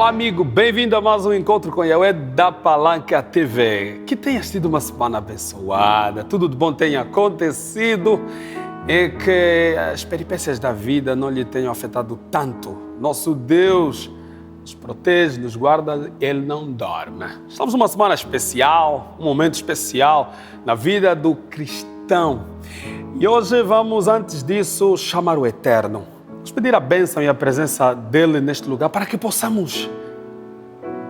Olá, amigo, bem-vindo a mais um encontro com Yahweh da Palanca TV. Que tenha sido uma semana abençoada, tudo de bom tenha acontecido e que as peripécias da vida não lhe tenham afetado tanto. Nosso Deus nos protege, nos guarda, Ele não dorme. Estamos numa semana especial, um momento especial na vida do cristão. E hoje vamos, antes disso, chamar o Eterno. Vamos pedir a bênção e a presença dEle neste lugar para que possamos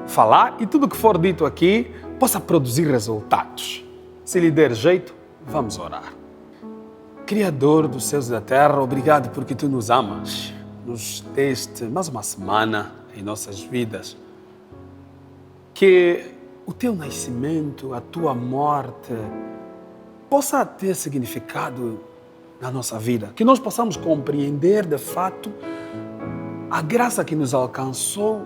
falar e tudo o que for dito aqui possa produzir resultados. Se lhe der jeito, vamos orar. Criador dos céus e da terra, obrigado porque Tu nos amas. Nos deste mais uma semana em nossas vidas. Que o Teu nascimento, a Tua morte possa ter significado na nossa vida, que nós possamos compreender de fato a graça que nos alcançou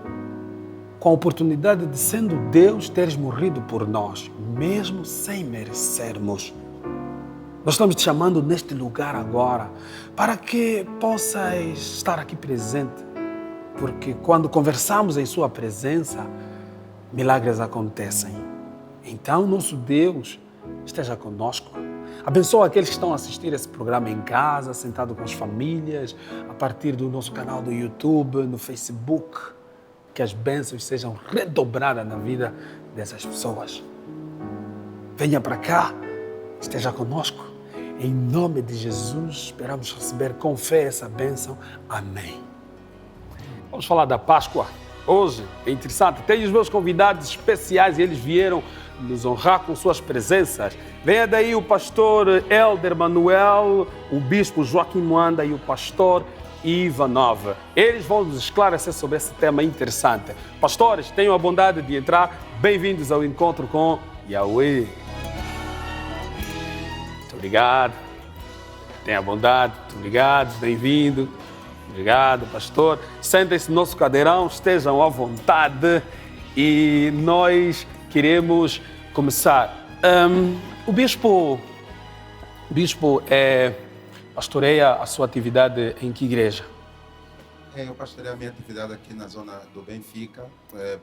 com a oportunidade de, sendo Deus, teres morrido por nós, mesmo sem merecermos. Nós estamos te chamando neste lugar agora para que possas estar aqui presente, porque quando conversamos em Sua presença, milagres acontecem. Então, nosso Deus, esteja conosco. Abençoa aqueles que estão a assistir esse programa em casa, sentado com as famílias, a partir do nosso canal do YouTube, no Facebook. Que as bênçãos sejam redobradas na vida dessas pessoas. Venha para cá, esteja conosco. Em nome de Jesus, esperamos receber com fé essa bênção. Amém. Vamos falar da Páscoa. Hoje é interessante, tenho os meus convidados especiais e eles vieram nos honrar com suas presenças. Venha daí o pastor Elder Manuel, o bispo Joaquim Moanda e o pastor Ivanov. Eles vão nos esclarecer sobre esse tema interessante. Pastores, tenham a bondade de entrar. Bem-vindos ao encontro com Yahweh. Muito obrigado. Tenha a bondade. Muito obrigado. Bem-vindo. Obrigado, pastor. Sentem-se no nosso cadeirão, estejam à vontade e nós queremos começar. O bispo pastoreia a sua atividade em que igreja? Eu pastoreio a minha atividade aqui na zona do Benfica,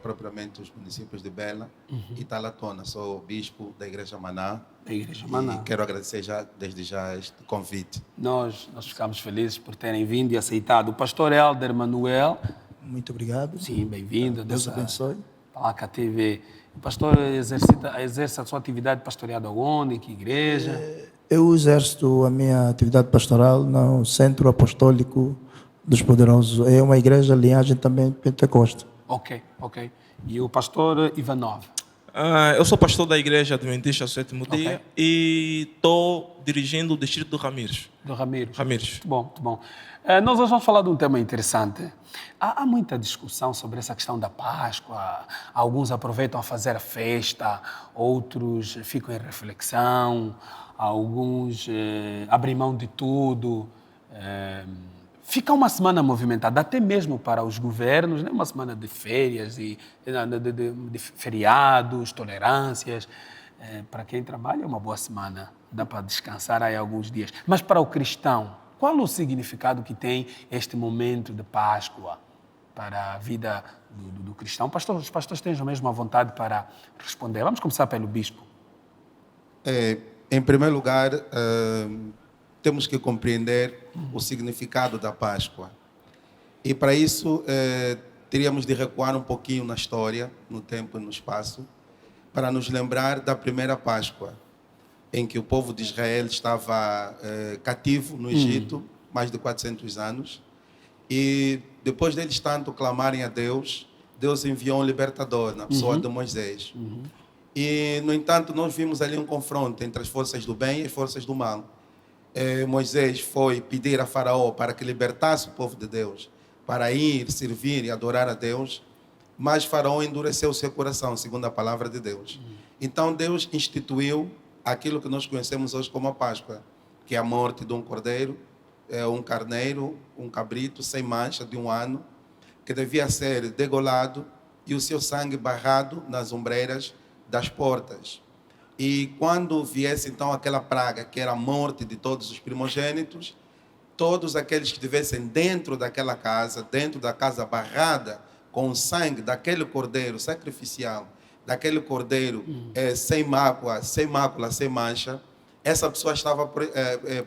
propriamente os municípios de Bela e Talatona. Sou bispo da Igreja Maná. Da Igreja Maná. E quero agradecer desde já este convite. Nós ficamos felizes por terem vindo e aceitado. O pastor Elder Manuel. Muito obrigado. Sim, bem-vindo. Deus abençoe. Palanca TV. O pastor exerce a sua atividade pastoreada onde? Em que igreja? Eu exerço a minha atividade pastoral no Centro Apostólico dos Poderosos. É uma igreja linhagem também Pentecoste. Ok. E o pastor Ivanov? Eu sou pastor da Igreja Adventista do Sétimo Dia e estou dirigindo o distrito do Ramires. Do Ramires. Ramires. Muito bom. Nós hoje vamos falar de um tema interessante. Há muita discussão sobre essa questão da Páscoa. Alguns aproveitam a fazer a festa, outros ficam em reflexão, alguns abrem mão de tudo. Fica uma semana movimentada, até mesmo para os governos, né? Uma semana de férias, de feriados, tolerâncias. Para quem trabalha é uma boa semana, dá para descansar aí alguns dias. Mas para o cristão, qual o significado que tem este momento de Páscoa para a vida do cristão? Os pastores tenham mesmo a vontade para responder. Vamos começar pelo bispo. Em primeiro lugar, temos que compreender o significado da Páscoa. E para isso, teríamos de recuar um pouquinho na história, no tempo e no espaço, para nos lembrar da primeira Páscoa, em que o povo de Israel estava cativo no Egito, mais de 400 anos. E depois deles tanto clamarem a Deus, Deus enviou um libertador na pessoa de Moisés. E, no entanto, nós vimos ali um confronto entre as forças do bem e as forças do mal. Moisés foi pedir a Faraó para que libertasse o povo de Deus, para ir servir e adorar a Deus, mas Faraó endureceu o seu coração, segundo a palavra de Deus. Então Deus instituiu aquilo que nós conhecemos hoje como a Páscoa, que é a morte de um cordeiro, um carneiro, um cabrito sem mancha de 1 ano, que devia ser degolado e o seu sangue barrado nas ombreiras das portas. E quando viesse então aquela praga, que era a morte de todos os primogênitos, todos aqueles que estivessem dentro daquela casa, dentro da casa barrada com o sangue daquele cordeiro sacrificial, daquele cordeiro sem mácula, sem mancha, essa pessoa estava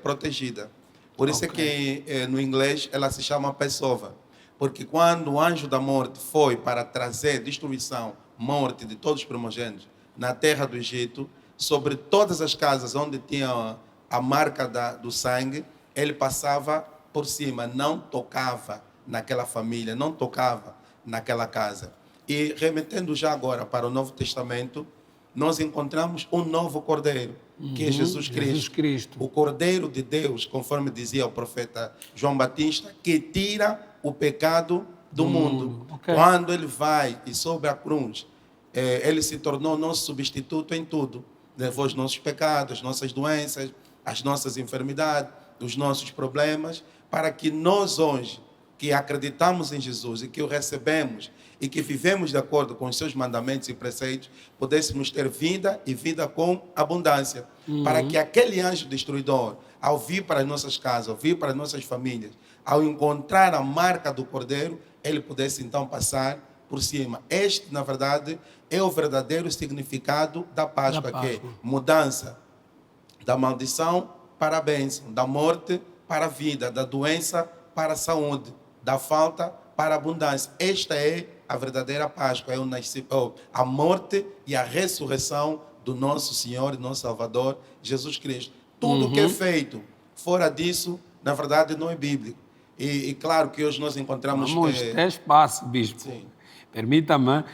protegida. Por isso é que no inglês ela se chama Passover. Porque quando o anjo da morte foi para trazer destruição, morte de todos os primogênitos na terra do Egito, sobre todas as casas onde tinha a marca do sangue, ele passava por cima, não tocava naquela família, não tocava naquela casa. E remetendo já agora para o Novo Testamento, nós encontramos um novo cordeiro, que é Jesus Cristo. O cordeiro de Deus, conforme dizia o profeta João Batista, que tira o pecado do mundo. Quando ele vai e sobe a cruz, ele se tornou nosso substituto em tudo. Levou os nossos pecados, as nossas doenças, as nossas enfermidades, os nossos problemas, para que nós hoje, que acreditamos em Jesus e que o recebemos e que vivemos de acordo com os seus mandamentos e preceitos, pudéssemos ter vida e vida com abundância. Para que aquele anjo destruidor, ao vir para as nossas casas, ao vir para as nossas famílias, ao encontrar a marca do cordeiro, ele pudesse então passar por cima. Este, na verdade, é o verdadeiro significado da Páscoa, que é mudança da maldição para a bênção, da morte para a vida, da doença para a saúde, da falta para a abundância. Esta é a verdadeira Páscoa, é a morte e a ressurreição do nosso Senhor e nosso Salvador, Jesus Cristo. Tudo que é feito fora disso, na verdade, não é bíblico. E claro que hoje nós encontramos... Vamos ter espaço, bispo. Sim. Permita-me,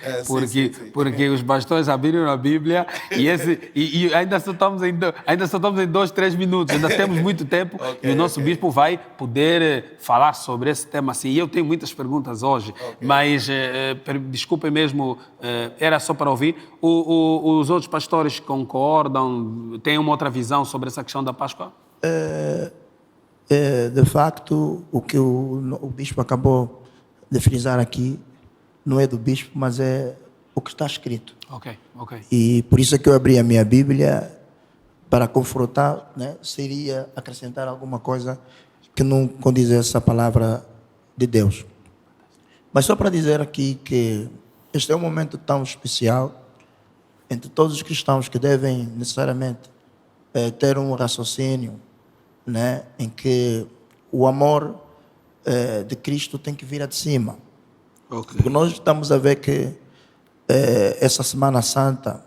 sim. porque os pastores abriram a Bíblia e ainda só estamos em 2, 3 minutos, ainda temos muito tempo e o nosso bispo vai poder falar sobre esse tema assim. E eu tenho muitas perguntas hoje, mas desculpem mesmo, era só para ouvir. Os outros pastores concordam, têm uma outra visão sobre essa questão da Páscoa? De facto, o que o bispo acabou de frisar aqui não é do bispo, mas é o que está escrito. Ok. E por isso é que eu abri a minha Bíblia para confrontar, né? Seria acrescentar alguma coisa que não condizesse a palavra de Deus. Mas só para dizer aqui que este é um momento tão especial entre todos os cristãos que devem necessariamente ter um raciocínio, né? Em que o amor de Cristo tem que vir de cima. Porque nós estamos a ver que essa Semana Santa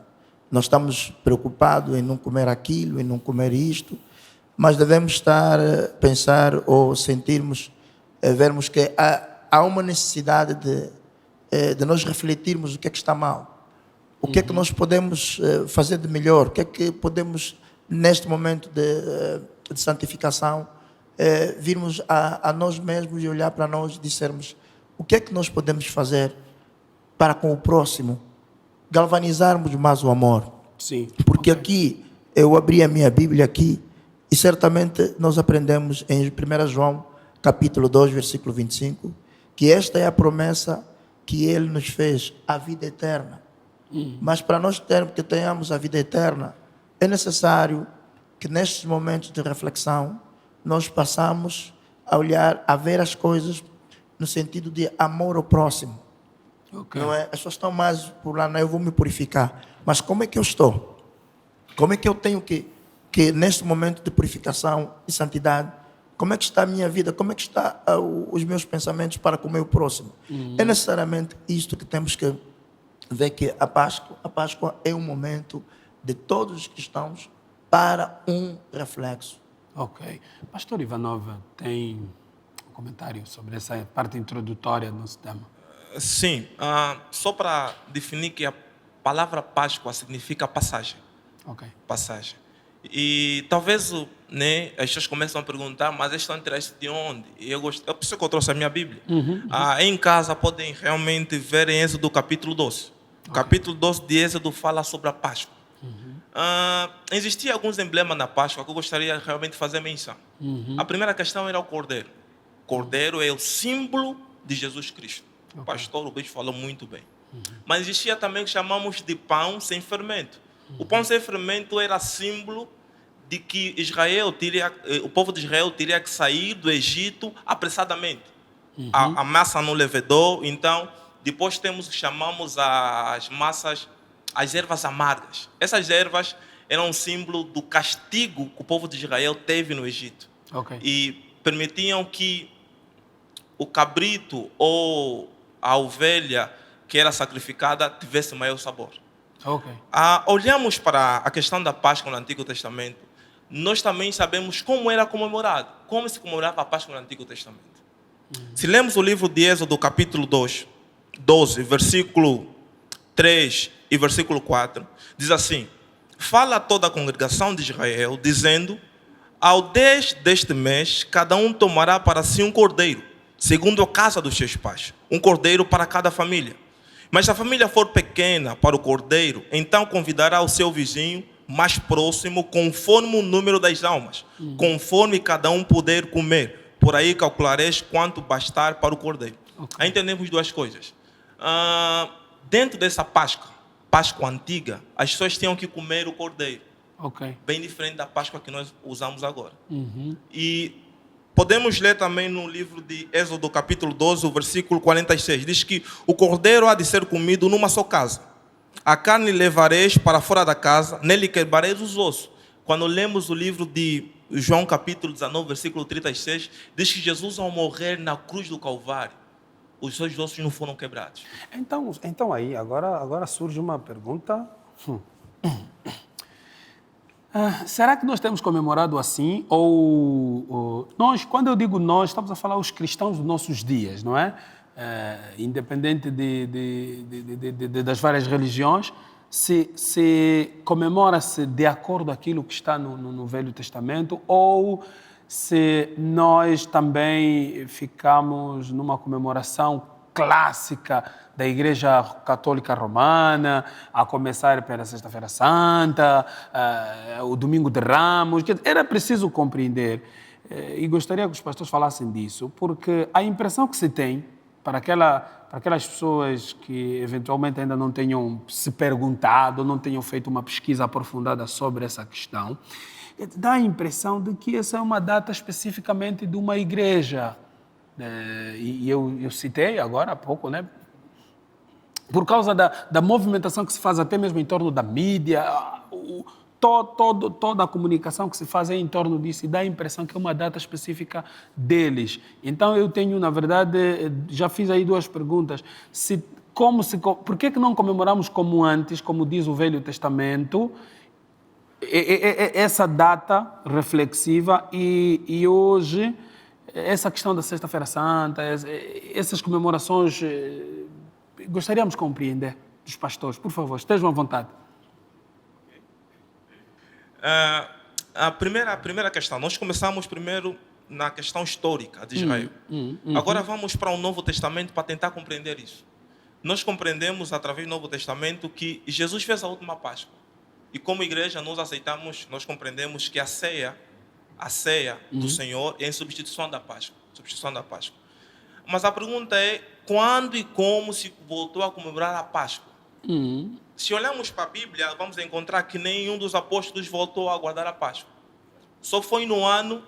nós estamos preocupados em não comer aquilo, em não comer isto, mas devemos estar a pensar ou sentirmos, vermos que há uma necessidade de nós refletirmos o que é que está mal, o que é que nós podemos fazer de melhor, o que é que podemos, neste momento de santificação, virmos a nós mesmos e olhar para nós e dissermos: o que é que nós podemos fazer para com o próximo galvanizarmos mais o amor? Sim. Porque aqui, eu abri a minha Bíblia aqui e certamente nós aprendemos em 1 João, capítulo 2, versículo 25, que esta é a promessa que Ele nos fez, a vida eterna. Mas para nós que tenhamos a vida eterna, é necessário que nestes momentos de reflexão nós passamos a olhar, a ver as coisas no sentido de amor ao próximo. Não é? As pessoas estão mais por lá, não, eu vou me purificar. Mas como é que eu estou? Como é que eu tenho que neste momento de purificação e santidade, como é que está a minha vida? Como é que estão os meus pensamentos para com o meu próximo? É necessariamente isto que temos que ver, que a Páscoa é um momento de todos os cristãos para um reflexo. Ok. Pastor Ivanova, tem um comentário sobre essa parte introdutória do nosso tema? Sim, só para definir que a palavra Páscoa significa passagem. Ok. Passagem. E talvez, né, as pessoas começam a perguntar, mas estão traz de onde? E eu por isso que eu trouxe a minha Bíblia. Em casa podem realmente ver em Êxodo capítulo 12. O capítulo 12 de Êxodo fala sobre a Páscoa. Existiam alguns emblemas na Páscoa que eu gostaria realmente de fazer menção. A primeira questão era o cordeiro. O cordeiro é o símbolo de Jesus Cristo. O pastor Luiz falou muito bem. Mas existia também o que chamamos de pão sem fermento. O pão sem fermento era símbolo de que o povo de Israel teria que sair do Egito apressadamente. A massa não levedou, então Depois temos o que chamamos as massas, as ervas amargas. Essas ervas eram um símbolo do castigo que o povo de Israel teve no Egito. Ok. E permitiam que o cabrito ou a ovelha que era sacrificada tivesse maior sabor. Ok. Olhamos para a questão da Páscoa no Antigo Testamento, nós também sabemos como era comemorado, como se comemorava a Páscoa no Antigo Testamento. Se lemos o livro de Êxodo, capítulo 12, versículo 3 e versículo 4, diz assim: fala a toda a congregação de Israel, dizendo: ao 10 deste mês, cada um tomará para si um cordeiro, segundo a casa dos seus pais, um cordeiro para cada família. Mas se a família for pequena para o cordeiro, então convidará o seu vizinho mais próximo, conforme o número das almas, conforme cada um puder comer. Por aí calculareis quanto bastar para o cordeiro. Ok. Aí entendemos duas coisas. Dentro dessa Páscoa antiga, as pessoas tinham que comer o cordeiro. Ok. Bem diferente da Páscoa que nós usamos agora. E podemos ler também no livro de Êxodo, capítulo 12, o versículo 46. Diz que o cordeiro há de ser comido numa só casa. A carne levareis para fora da casa, nele quebrareis os ossos. Quando lemos o livro de João, capítulo 19, versículo 36, diz que Jesus, ao morrer na cruz do Calvário, os seus ossos não foram quebrados. Então aí, agora surge uma pergunta. Será que nós temos comemorado assim? Ou nós, quando eu digo nós, estamos a falar os cristãos dos nossos dias, não é? Independente das várias religiões, se comemora-se de acordo com aquilo que está no Velho Testamento, ou se nós também ficamos numa comemoração clássica da Igreja Católica Romana, a começar pela Sexta-feira Santa, o Domingo de Ramos. Era preciso compreender, e gostaria que os pastores falassem disso, porque a impressão que se tem, para aquelas pessoas que eventualmente ainda não tenham se perguntado, não tenham feito uma pesquisa aprofundada sobre essa questão, dá a impressão de que essa é uma data especificamente de uma igreja. E eu citei agora há pouco, né? Por causa da movimentação que se faz até mesmo em torno da mídia, toda a comunicação que se faz é em torno disso, e dá a impressão que é uma data específica deles. Então eu tenho, na verdade, já fiz aí duas perguntas. Por que não comemoramos como antes, como diz o Velho Testamento, essa data reflexiva, e hoje essa questão da Sexta-feira Santa, essas comemorações, gostaríamos de compreender dos pastores. Por favor, estejam à vontade. A primeira questão, nós começamos primeiro na questão histórica de Israel. Agora vamos para o Novo Testamento para tentar compreender isso. Nós compreendemos através do Novo Testamento que Jesus fez a última Páscoa. E como igreja nós compreendemos que a ceia do Senhor é em substituição da Páscoa. Mas a pergunta é, quando e como se voltou a comemorar a Páscoa? Se olharmos para a Bíblia, vamos encontrar que nenhum dos apóstolos voltou a guardar a Páscoa. Só foi no ano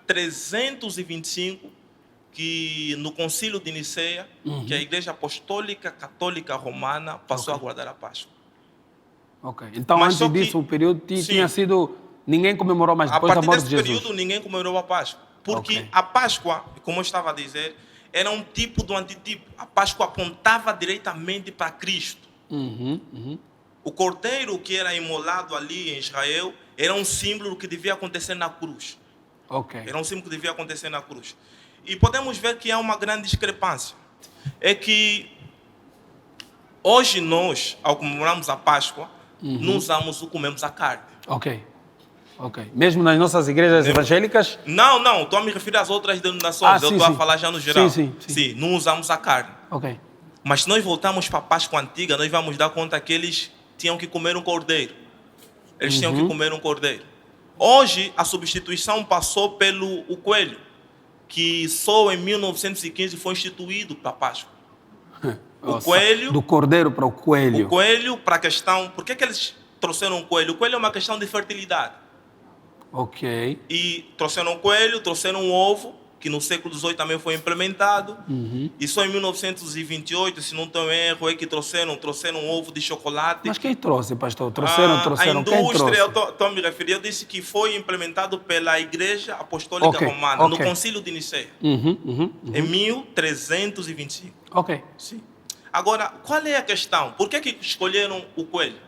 325 que no Concílio de Niceia, que a Igreja Apostólica Católica Romana passou a guardar a Páscoa. Ok. Então, Mas antes disso, o período tinha sido... Ninguém comemorou mais depois da morte de Jesus. A partir desse período, ninguém comemorou a Páscoa. Porque a Páscoa, como eu estava a dizer, era um tipo do antitipo. A Páscoa apontava diretamente para Cristo. O cordeiro que era imolado ali em Israel era um símbolo do que devia acontecer na cruz. Era um símbolo que devia acontecer na cruz. E podemos ver que há uma grande discrepância. É que hoje nós, ao comemorarmos a Páscoa, não usamos ou comemos a carne. Ok. Mesmo nas nossas igrejas evangélicas? Não, estou a me referir às outras denominações. Eu estou a falar já no geral. Sim, não usamos a carne. Ok. Mas se nós voltarmos para a Páscoa antiga, nós vamos dar conta que eles tinham que comer um cordeiro. Eles tinham que comer um cordeiro. Hoje, a substituição passou pelo coelho, que só em 1915 foi instituído para a Páscoa. O coelho... Do cordeiro para o coelho. O coelho para a questão... Por que eles trouxeram o coelho? O coelho é uma questão de fertilidade. Ok. E trouxeram o coelho, trouxeram um ovo, que no século XVIII também foi implementado. E só em 1928, se não tenho erro, é que trouxeram um ovo de chocolate. Mas quem trouxe, pastor? Trouxeram, A quem indústria, eu trouxe? estou a me referir, eu disse que foi implementado pela Igreja Apostólica Romana, no Concílio de Nicéia, em 1325. Ok. Sim. Agora, qual é a questão? Por que escolheram o coelho?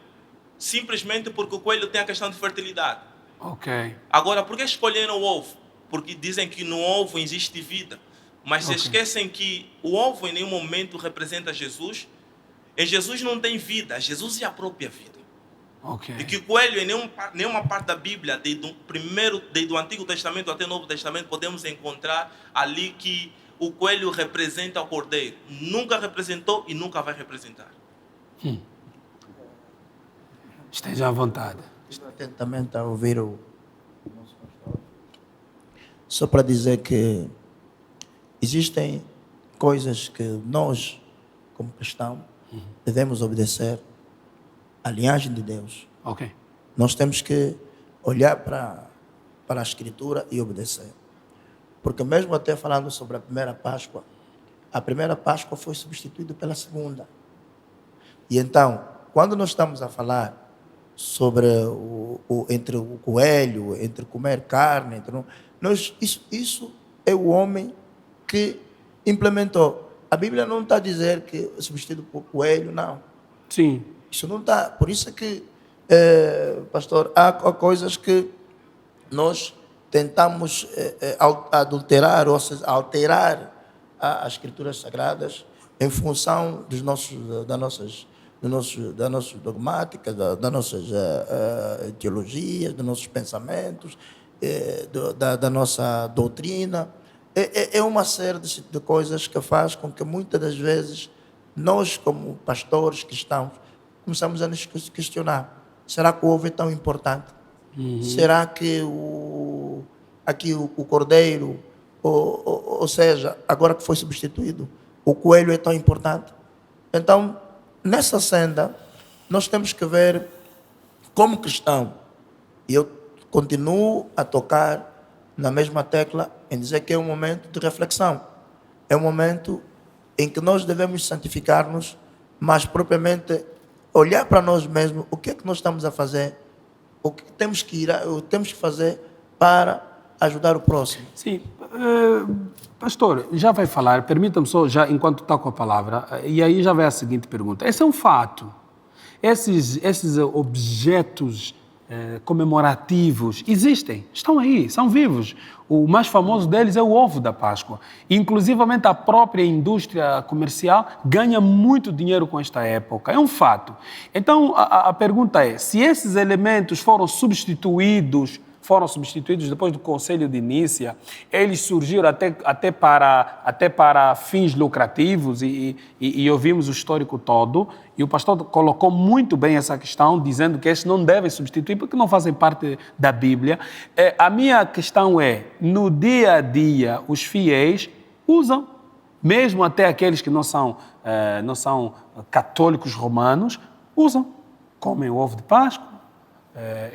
Simplesmente porque o coelho tem a questão de fertilidade. Ok. Agora, por que escolheram o ovo? Porque dizem que no ovo existe vida. Mas se esquecem que o ovo em nenhum momento representa Jesus. Em Jesus não tem vida. Jesus é a própria vida. Ok. E que o coelho, em nenhuma parte da Bíblia, desde o Antigo Testamento até o Novo Testamento, podemos encontrar ali que o coelho representa o cordeiro. Nunca representou e nunca vai representar. Esteja à vontade. Estou atentamente a ouvir o nosso pastor. Só para dizer que existem coisas que nós, como cristãos, devemos obedecer à linhagem de Deus. Ok. Nós temos que olhar para a Escritura e obedecer. Porque mesmo até falando sobre a primeira Páscoa foi substituída pela segunda. E então, quando nós estamos a falar sobre entre o coelho, entre comer carne, isso é o homem que implementou. A Bíblia não está a dizer que é substituído por coelho, não. Sim. Isso não está. Por isso é que, pastor, há coisas que nós tentamos adulterar, ou seja, alterar as Escrituras Sagradas em função da nossas dogmáticas, das nossas teologias, dos nossos pensamentos, da nossa doutrina. É uma série de coisas que faz com que muitas das vezes nós, como pastores cristãos, começamos a nos questionar: será que o ovo é tão importante? Será que o cordeiro, ou seja, agora que foi substituído, o coelho é tão importante? Então, nessa senda, nós temos que ver, como cristão, e eu continuo a tocar na mesma tecla em dizer que é um momento de reflexão. É um momento em que nós devemos santificar-nos, mas propriamente olhar para nós mesmos, o que é que nós estamos a fazer, o que temos que fazer para ajudar o próximo. Sim. Pastor, já vai falar, permita-me só, já enquanto toco a palavra, e aí já vai a seguinte pergunta. Esse é um fato. Esses objetos comemorativos existem, estão aí, são vivos. O mais famoso deles é o ovo da Páscoa. Inclusivamente a própria indústria comercial ganha muito dinheiro com esta época. É um fato. Então a pergunta é, se esses elementos foram substituídos depois do Conselho de Nicéia, eles surgiram até para fins lucrativos e ouvimos o histórico todo, e o pastor colocou muito bem essa questão, dizendo que esses não devem substituir porque não fazem parte da Bíblia. A minha questão é, no dia a dia, os fiéis usam, mesmo até aqueles que não são católicos romanos, usam, comem o ovo de Páscoa.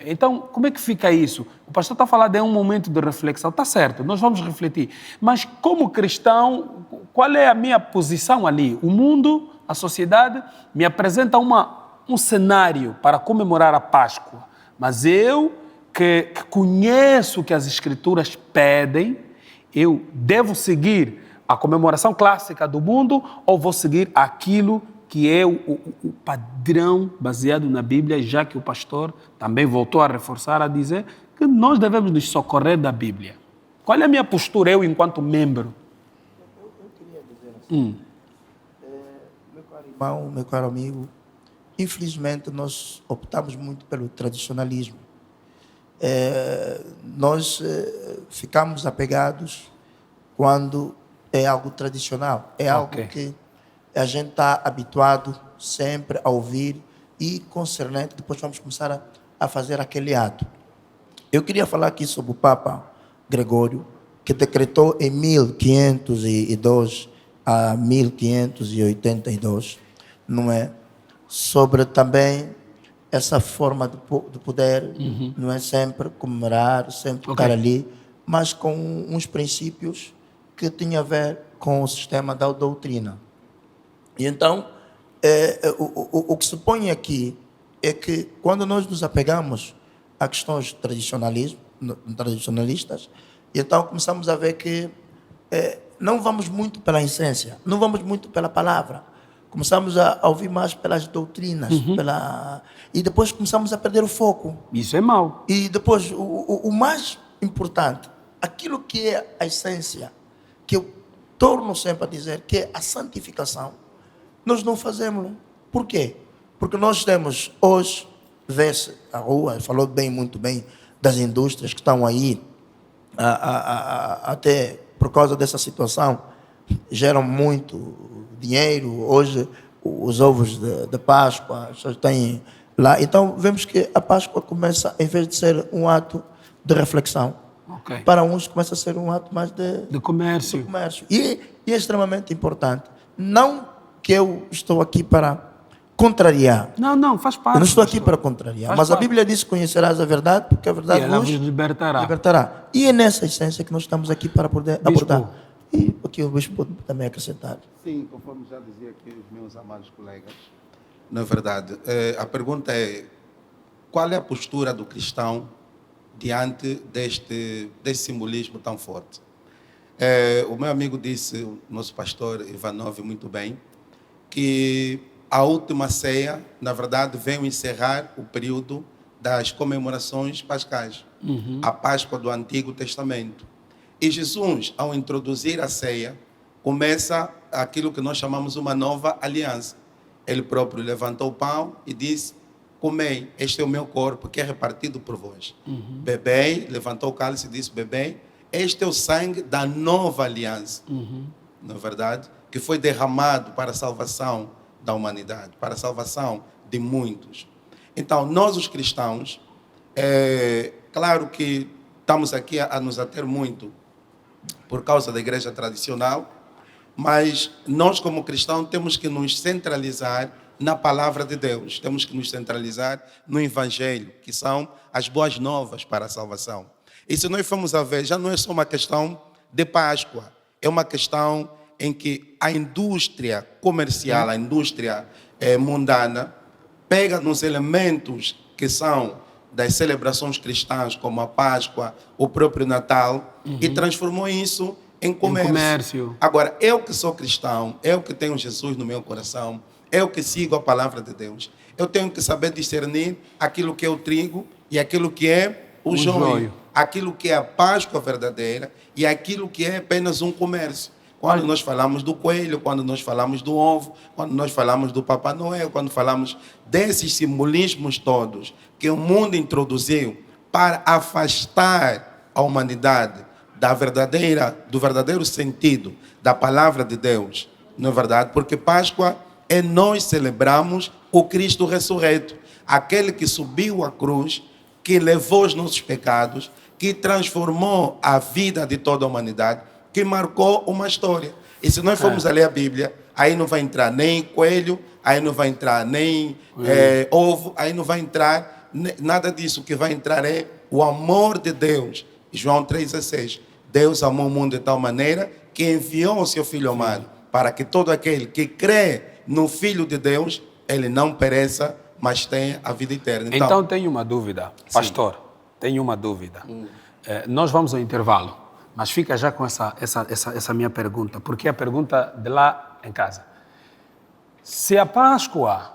Então, como é que fica isso? O pastor está a falar de um momento de reflexão, está certo, nós vamos refletir. Mas como cristão, qual é a minha posição ali? O mundo, a sociedade, me apresenta um cenário para comemorar a Páscoa. Mas eu, que conheço o que as Escrituras pedem, eu devo seguir a comemoração clássica do mundo ou vou seguir aquilo que é o padrão baseado na Bíblia, já que o pastor também voltou a reforçar, a dizer que nós devemos nos socorrer da Bíblia. Qual é a minha postura, eu, enquanto membro? Eu queria dizer assim, meu caro irmão, meu caro amigo, infelizmente nós optamos muito pelo tradicionalismo. Nós ficamos apegados quando é algo tradicional, é algo que a gente está habituado sempre a ouvir e concernente, depois vamos começar a fazer aquele ato. Eu queria falar aqui sobre o Papa Gregório, que decretou em 1502 a 1582, não é? Sobre também essa forma de poder, não é? Sempre comemorar, sempre estar ali, mas com uns princípios que tinha a ver com o sistema da doutrina. E então, o que se põe aqui é que quando nós nos apegamos a questões tradicionalistas, então começamos a ver que não vamos muito pela essência, não vamos muito pela palavra. Começamos a ouvir mais pelas doutrinas, e depois começamos a perder o foco. Isso é mau. E depois, o mais importante, aquilo que é a essência, que eu torno sempre a dizer, que é a santificação, nós não fazemos. Por quê? Porque nós temos hoje, vê-se a rua, falou muito bem das indústrias que estão aí, até por causa dessa situação, geram muito dinheiro. Hoje, os ovos de Páscoa, as pessoas têm lá. Então, vemos que a Páscoa começa, em vez de ser um ato de reflexão, para uns começa a ser um ato mais de comércio. E é extremamente importante. Não que eu estou aqui para contrariar. Não, faz parte. Eu não estou aqui para contrariar. Mas a Bíblia diz: conhecerás a verdade, porque a verdade ela vos libertará. E é nessa essência que nós estamos aqui para poder abordar. E aqui o Bispo pode também acrescentar. Sim, conforme já dizia aqui os meus amados colegas, na verdade, a pergunta é: qual é a postura do cristão diante desse simbolismo tão forte? O meu amigo disse, o nosso pastor Ivanov, muito bem, que a última ceia, na verdade, veio encerrar o período das comemorações pascais, a Páscoa do Antigo Testamento. E Jesus, ao introduzir a ceia, começa aquilo que nós chamamos uma nova aliança. Ele próprio levantou o pão e disse: comei, este é o meu corpo, que é repartido por vós. Bebei, levantou o cálice e disse: bebei, este é o sangue da nova aliança. Não é verdade? Que foi derramado para a salvação da humanidade, para a salvação de muitos. Então, nós os cristãos, claro que estamos aqui a nos ater muito por causa da igreja tradicional, mas nós como cristãos temos que nos centralizar na palavra de Deus, temos que nos centralizar no Evangelho, que são as boas novas para a salvação. E se nós formos a ver, já não é só uma questão de Páscoa, é uma questão em que a indústria comercial, a indústria mundana, pega nos elementos que são das celebrações cristãs, como a Páscoa, o próprio Natal, e transformou isso em comércio. Agora, eu que sou cristão, eu que tenho Jesus no meu coração, eu que sigo a palavra de Deus, eu tenho que saber discernir aquilo que é o trigo e aquilo que é o joio, aquilo que é a Páscoa verdadeira e aquilo que é apenas um comércio. Quando nós falamos do coelho, quando nós falamos do ovo, quando nós falamos do Papai Noel, quando falamos desses simbolismos todos que o mundo introduziu para afastar a humanidade do verdadeiro sentido da palavra de Deus, não é verdade? Porque Páscoa é nós celebramos o Cristo ressurreto, aquele que subiu à cruz, que levou os nossos pecados, que transformou a vida de toda a humanidade, que marcou uma história. E se nós formos a ler a Bíblia, aí não vai entrar nem coelho, aí não vai entrar nem ovo, aí não vai entrar nada disso. O que vai entrar é o amor de Deus. João 3,16. Deus amou o mundo de tal maneira que enviou o seu Filho amado, para que todo aquele que crê no Filho de Deus, ele não pereça, mas tenha a vida eterna. Então tenho uma dúvida, pastor. Tenho uma dúvida. Nós vamos ao intervalo. Mas fica já com essa minha pergunta, porque é a pergunta de lá em casa. Se a Páscoa,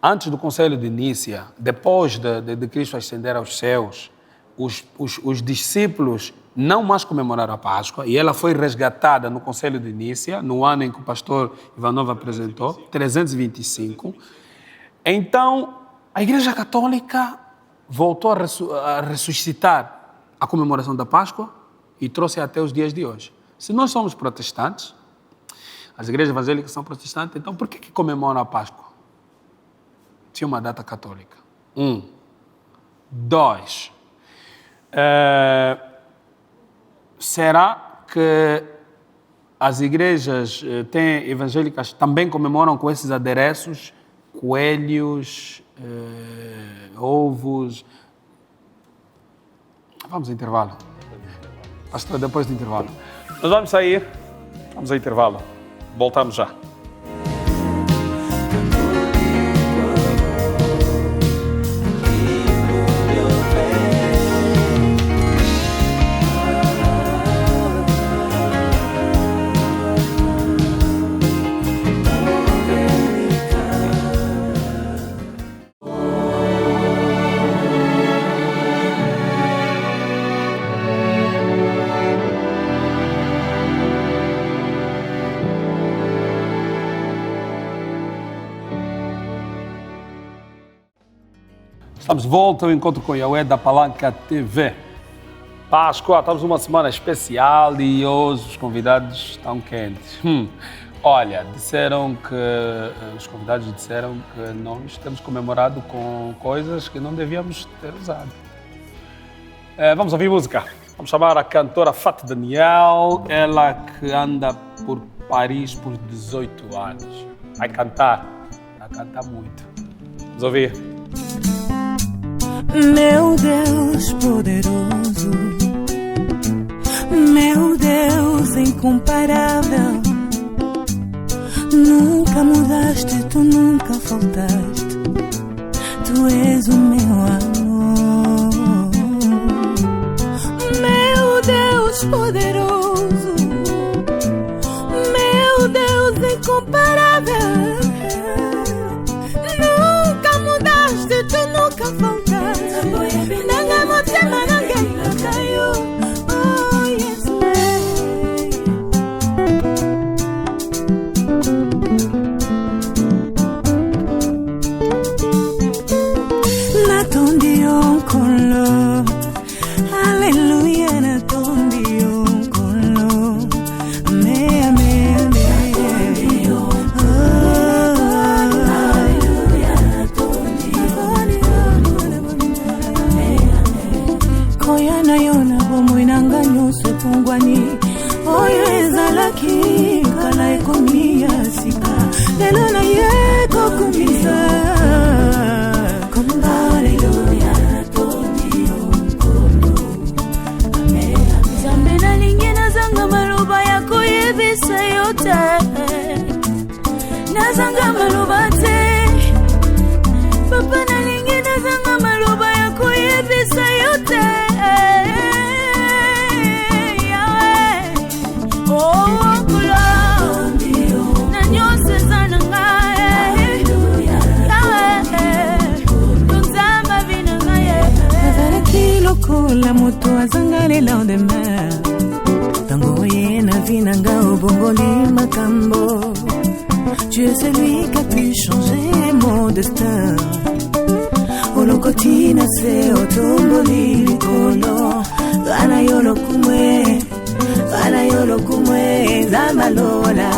antes do Conselho de Nícia, depois de Cristo ascender aos céus, os discípulos não mais comemoraram a Páscoa, e ela foi resgatada no Conselho de Nícia, no ano em que o pastor Ivanov apresentou, 325, então a Igreja Católica voltou a ressuscitar a comemoração da Páscoa, e trouxe até os dias de hoje. Se nós somos protestantes, as igrejas evangélicas são protestantes, então por que comemoram a Páscoa? Se é uma data católica. 2. Será que as igrejas evangélicas também comemoram com esses adereços, coelhos, ovos? Vamos ao intervalo. Pastor, depois do intervalo. Nós vamos sair. Vamos ao intervalo. Voltamos já. Estamos de volta ao encontro com Yahweh da Palanca TV. Páscoa, estamos numa semana especial e hoje os convidados estão quentes. Olha, os convidados disseram que nós temos comemorado com coisas que não devíamos ter usado. Vamos ouvir música. Vamos chamar a cantora Fat Daniel, ela que anda por Paris por 18 anos. Vai cantar muito. Vamos ouvir. Meu Deus poderoso, meu Deus incomparável, nunca mudaste, tu nunca faltaste, tu és o meu amor. Meu Deus poderoso, meu Deus incomparável, nunca mudaste, tu nunca faltaste. La moto azangale lendemain tango yena vinanga obongoli makambo. Tu es celui qui a pu changer mon destin. Olokotina se otomboli likolo Gana yolo kumwe zamalola.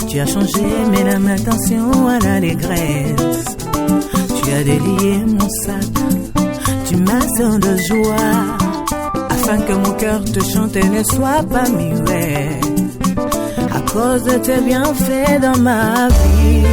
Tu as changé mes lames attention à l'allégresse. Tu as délié mon sac, tu m'as son de joie, afin que mon cœur te chante et ne soit pas muet, à cause de tes bienfaits dans ma vie.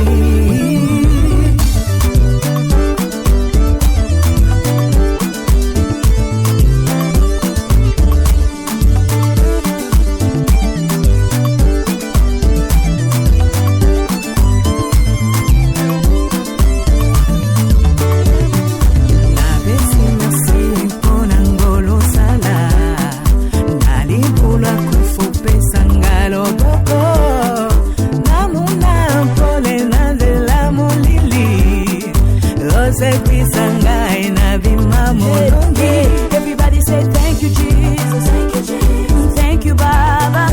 Everybody say thank you Jesus, thank you Jesus, thank you Baba,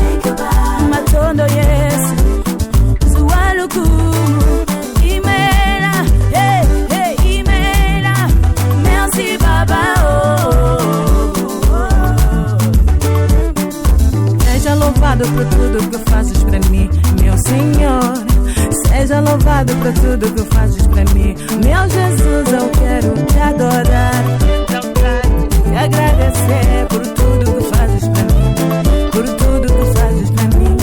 Matondo yes, Zualukumu, Imela, hey Imela, merci Baba Seja louvado por tudo que fazes pra mim, meu Senhor. Seja louvado por tudo que fazes pra mim, meu Jesus. Eu quero te adorar, te agradecer por tudo que fazes pra mim, por tudo que fazes pra mim,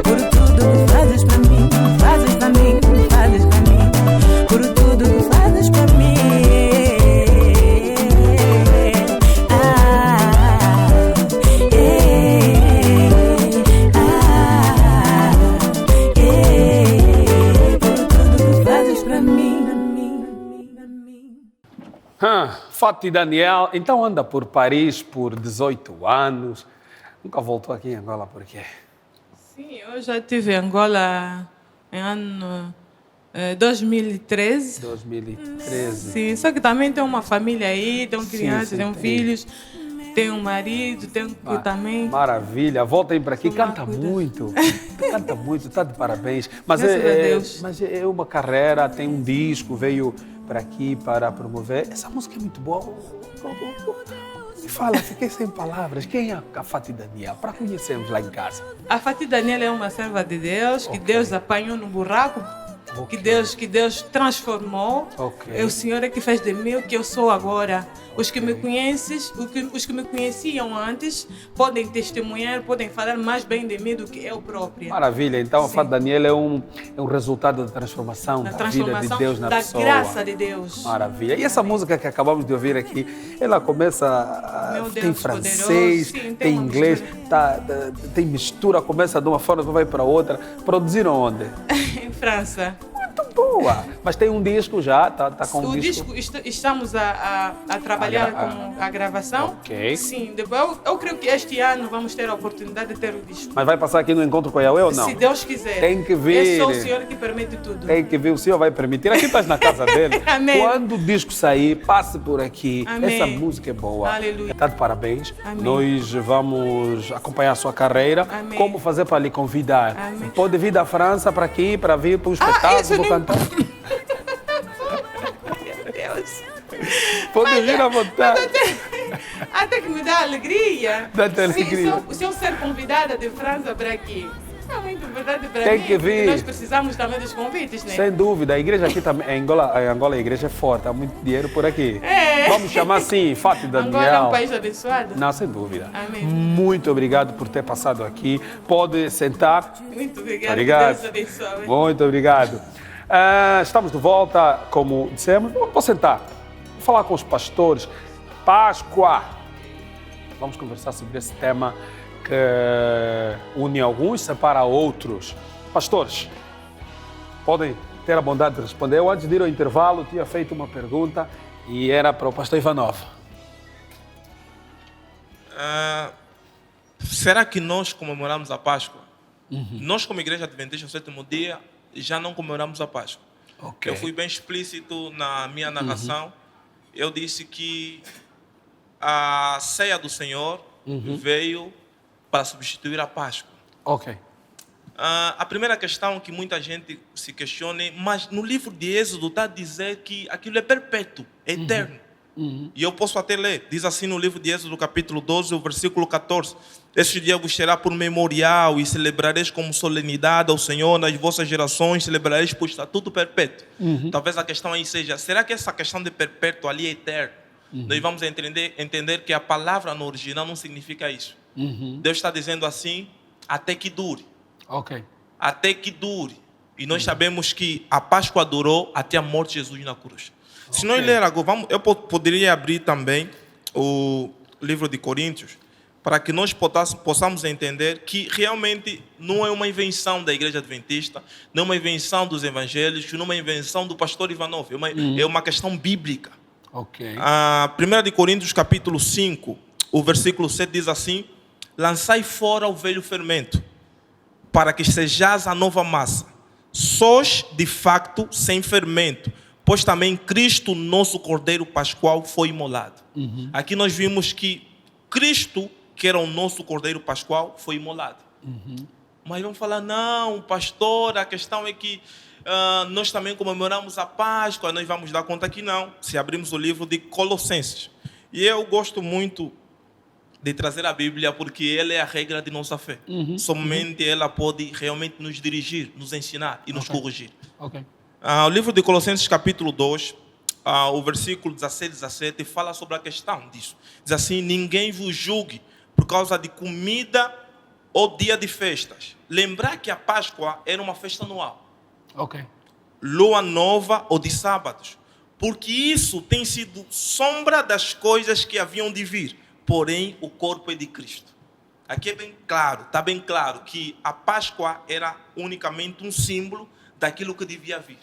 por tudo que fazes pra mim, fazes pra mim, fazes pra mim, por tudo que fazes pra mim. Fati Daniel, então anda por Paris por 18 anos. Nunca voltou aqui em Angola, por quê? Sim, eu já estive em Angola em ano 2013. 2013. Sim, só que também tem uma família aí, tem crianças, sim, tem tem. filhos, tem um marido, tem também. Maravilha, voltem para aqui, Sou lá, canta cuida. muito. Canta muito, está de parabéns. Mas Graças a Deus. mas é uma carreira, tem um disco, veio para aqui para promover. Essa música é muito boa. Me fala, fiquei sem palavras. Quem é a Fati Daniel? Para conhecermos lá em casa. A Fati Daniela é uma serva de Deus, que Deus apanhou no buraco, Ok. que Deus transformou. Ok. É o Senhor é que fez de mim o que eu sou agora. Os que me conhecem, os que me conheciam antes, podem testemunhar, podem falar mais bem de mim do que eu própria. Maravilha, então a Sim. Fati Daniel é um resultado da transformação Da da vida de transformação Deus na da pessoa. graça de Deus. Maravilha. E essa música que acabamos de ouvir aqui, ela começa, Meu tem Deus francês, poderoso. Sim, tem uma inglês, mistura. tem mistura, começa de uma forma, vai para outra. Produziram onde? Em França. Muito boa. Mas tem um disco já, tá com um O disco. disco, estamos a trabalhar A gra- com a gravação. Ok. Sim, depois, eu creio que este ano vamos ter a oportunidade de ter o disco. Mas vai passar aqui no Encontro com a Yahweh ou não? Se Deus quiser. Tem que vir. É só o Senhor que permite tudo. Tem que ver, o Senhor vai permitir. Aqui estás na casa dele. Amém. Quando o disco sair, passe por aqui. Amém. Essa música é boa. Aleluia. Está de parabéns. Amém. Nós vamos acompanhar a sua carreira. Amém. Como fazer para lhe convidar? Amém. Pode vir da França para aqui, para vir para um espetáculo, isso nem- cantar. Meu Deus. Pode vir à vontade. Até que me dá alegria. Dá-te alegria. Se eu ser convidada de França para aqui, é muito importante para Tem mim. que porque vir. Nós precisamos também dos convites, né? Sem dúvida, a igreja aqui também, em Angola a igreja é forte, há muito dinheiro por aqui. É. Vamos chamar assim, Fati Daniel. Angola é um país abençoado. Não, sem dúvida. Amém. Muito obrigado por ter passado aqui. Pode sentar. Muito obrigada. Obrigado. Deus abençoe. Muito obrigado. Estamos de volta, como dissemos. Vou sentar. Vou falar com os pastores. Páscoa. Vamos conversar sobre esse tema que une alguns, separa outros. Pastores, podem ter a bondade de responder. Eu, antes de ir ao intervalo, tinha feito uma pergunta e era para o pastor Ivanov. Será que nós comemoramos a Páscoa? Nós, como Igreja Adventista do Sétimo Dia, já não comemoramos a Páscoa. Ok. Eu fui bem explícito na minha narração. Eu disse que a ceia do Senhor veio para substituir a Páscoa. Ok. A primeira questão que muita gente se questiona é, mas no livro de Êxodo está a dizer que aquilo é perpétuo, é eterno. E eu posso até ler, diz assim no livro de Êxodo, capítulo 12, o versículo 14. Este dia vos será por memorial e celebrareis como solenidade ao Senhor nas vossas gerações, celebrareis por estatuto perpétuo. Talvez a questão aí seja, será que essa questão de perpétuo ali é eterno? Nós vamos entender que a palavra no original não significa isso. Deus está dizendo assim, até que dure. Ok. Até que dure. E nós sabemos que a Páscoa durou até a morte de Jesus na cruz. Se nós ler agora, eu poderia abrir também o livro de Coríntios, para que nós possamos entender que realmente não é uma invenção da Igreja Adventista, não é uma invenção dos evangélicos, não é uma invenção do pastor Ivanov, é uma questão bíblica. Ok. A 1 de Coríntios, capítulo 5, o versículo 7 diz assim, lançai fora o velho fermento, para que sejais a nova massa, sós de facto sem fermento, pois também Cristo, nosso Cordeiro Pascual, foi imolado. Aqui nós vimos que Cristo, que era o nosso Cordeiro Pascual, foi imolado. Mas vamos falar, não, pastor, a questão é que nós também comemoramos a Páscoa, nós vamos dar conta que não, se abrimos o livro de Colossenses. E eu gosto muito de trazer a Bíblia porque ela é a regra de nossa fé. Somente ela pode realmente nos dirigir, nos ensinar e nos corrigir. Ok. O livro de Colossenses, capítulo 2, o versículo 16 e 17, fala sobre a questão disso. Diz assim, ninguém vos julgue por causa de comida ou dia de festas. Lembrar que a Páscoa era uma festa anual. Ok. Lua nova ou de sábados. Porque isso tem sido sombra das coisas que haviam de vir. Porém, o corpo é de Cristo. Aqui é bem claro, está bem claro que a Páscoa era unicamente um símbolo daquilo que devia vir.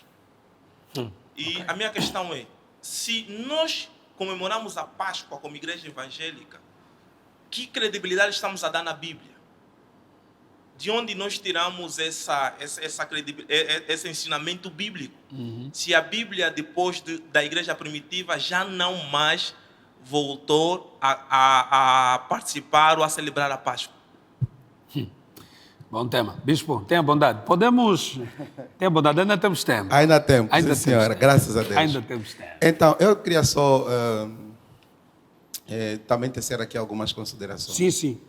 E a minha questão é, se nós comemoramos a Páscoa como igreja evangélica, que credibilidade estamos a dar na Bíblia? De onde nós tiramos esse ensinamento bíblico? Se a Bíblia, depois da igreja primitiva, já não mais voltou a participar ou a celebrar a Páscoa. Bom tema. Bispo, tenha bondade. Tenha bondade, ainda temos tempo. Ainda temos, Ainda sim, senhora, temos tempo. graças a Deus. Ainda temos tempo. Então, eu queria só também tecer aqui algumas considerações. Sim, sim.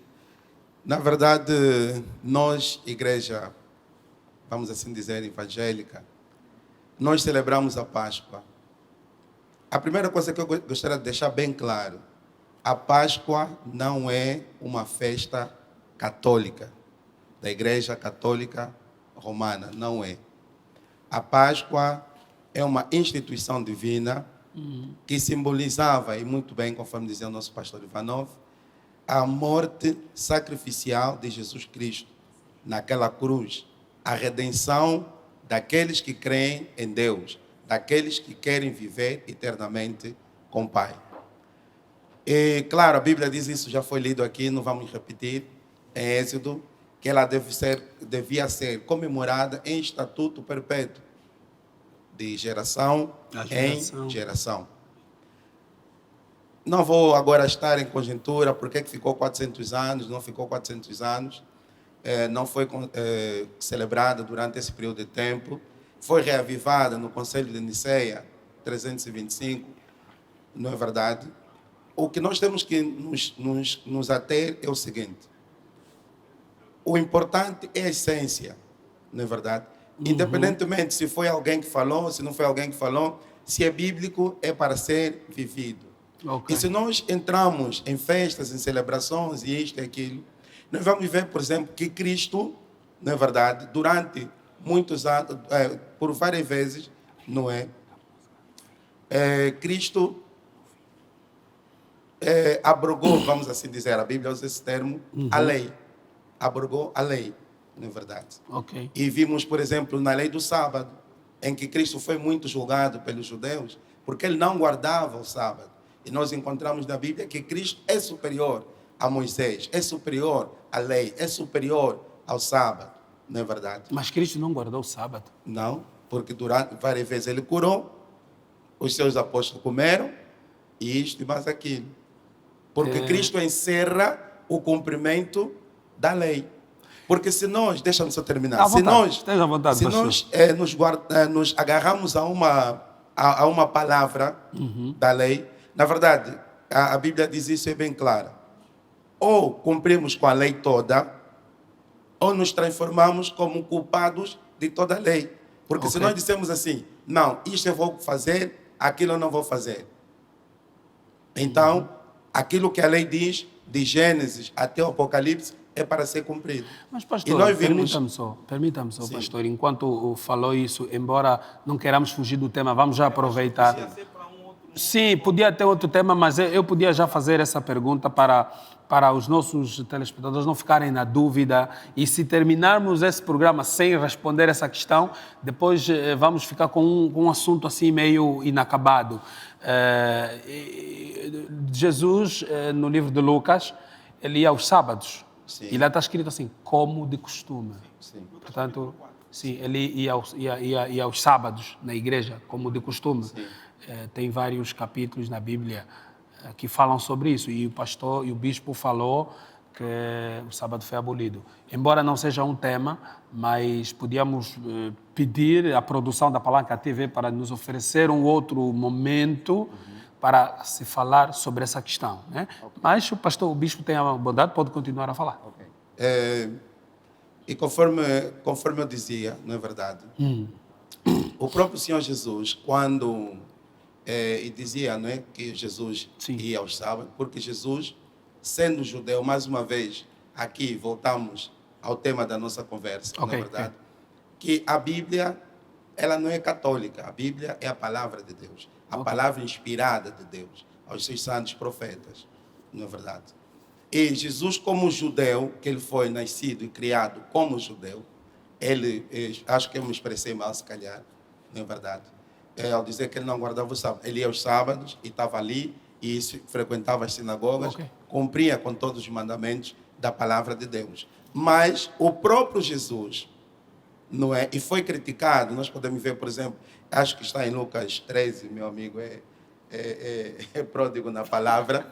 Na verdade, nós, igreja, vamos assim dizer, evangélica, nós celebramos a Páscoa. A primeira coisa que eu gostaria de deixar bem claro, a Páscoa não é uma festa católica, da Igreja Católica Romana, não é. A Páscoa é uma instituição divina que simbolizava, e muito bem, conforme dizia o nosso pastor Ivanov, a morte sacrificial de Jesus Cristo naquela cruz, a redenção daqueles que creem em Deus, daqueles que querem viver eternamente com o Pai. E, claro, a Bíblia diz isso, já foi lido aqui, não vamos repetir, em Êxodo, que ela devia ser comemorada em estatuto perpétuo, de geração em geração. Não vou agora estar em conjuntura, porque que ficou 400 anos, não ficou 400 anos, não foi celebrada durante esse período de tempo, foi reavivada no Concílio de Niceia, 325, não é verdade? O que nós temos que nos ater é o seguinte: o importante é a essência, não é verdade? Independentemente se foi alguém que falou, se não foi alguém que falou, se é bíblico, é para ser vivido. Okay. E se nós entramos em festas, em celebrações e isto e aquilo, nós vamos ver, por exemplo, que Cristo, não é verdade, durante muitos anos, por várias vezes, não é? Cristo abrogou, vamos assim dizer, a Bíblia usa esse termo, a lei. Abrogou a lei, não é verdade? Okay. E vimos, por exemplo, na lei do sábado, em que Cristo foi muito julgado pelos judeus, porque ele não guardava o sábado. E nós encontramos na Bíblia que Cristo é superior a Moisés, é superior à lei, é superior ao sábado, não é verdade? Mas Cristo não guardou o sábado. Não, porque durante várias vezes ele curou, os seus apóstolos comeram, e isto e mais aquilo. Porque Cristo encerra o cumprimento da lei. Porque se nós, deixa-me só terminar, se nós nos agarramos a uma palavra da lei, na verdade, a Bíblia diz isso, é bem clara. Ou cumprimos com a lei toda, ou nos transformamos como culpados de toda a lei. Porque se nós dissemos assim, não, isto eu vou fazer, aquilo eu não vou fazer. Então, aquilo que a lei diz, de Gênesis até o Apocalipse, é para ser cumprido. Mas, pastor, permita-me só, pastor, enquanto falou isso, embora não queramos fugir do tema, vamos já aproveitar. Sim, podia ter outro tema, mas eu podia já fazer essa pergunta para os nossos telespectadores não ficarem na dúvida. E se terminarmos esse programa sem responder essa questão, depois vamos ficar com um assunto assim meio inacabado. Jesus, no livro de Lucas, ele ia aos sábados. Sim. E lá está escrito assim, como de costume. Sim. Portanto, sim, ele ia aos sábados na igreja, como de costume. Tem vários capítulos na Bíblia que falam sobre isso. E o pastor e o bispo falou que o sábado foi abolido. Embora não seja um tema, mas podíamos pedir à produção da Palanca TV para nos oferecer um outro momento para se falar sobre essa questão, né? Okay. Mas o bispo tem a bondade, pode continuar a falar. Okay. E conforme eu dizia, não é verdade? O próprio Senhor Jesus, quando e dizia, não é, que Jesus ia aos sábados, porque Jesus, sendo judeu, mais uma vez, aqui voltamos ao tema da nossa conversa, não é verdade? Que a Bíblia, ela não é católica, a Bíblia é a palavra de Deus. A palavra inspirada de Deus aos seus santos profetas, não é verdade? E Jesus, como judeu, que ele foi nascido e criado como judeu, acho que eu me expressei mal, se calhar, não é verdade? Ao dizer que ele não guardava o sábado, ele ia aos sábados e estava ali e frequentava as sinagogas, Ok. cumpria com todos os mandamentos da palavra de Deus. Mas o próprio Jesus, não é? E foi criticado. Nós podemos ver, por exemplo, acho que está em Lucas 13, meu amigo é pródigo na palavra,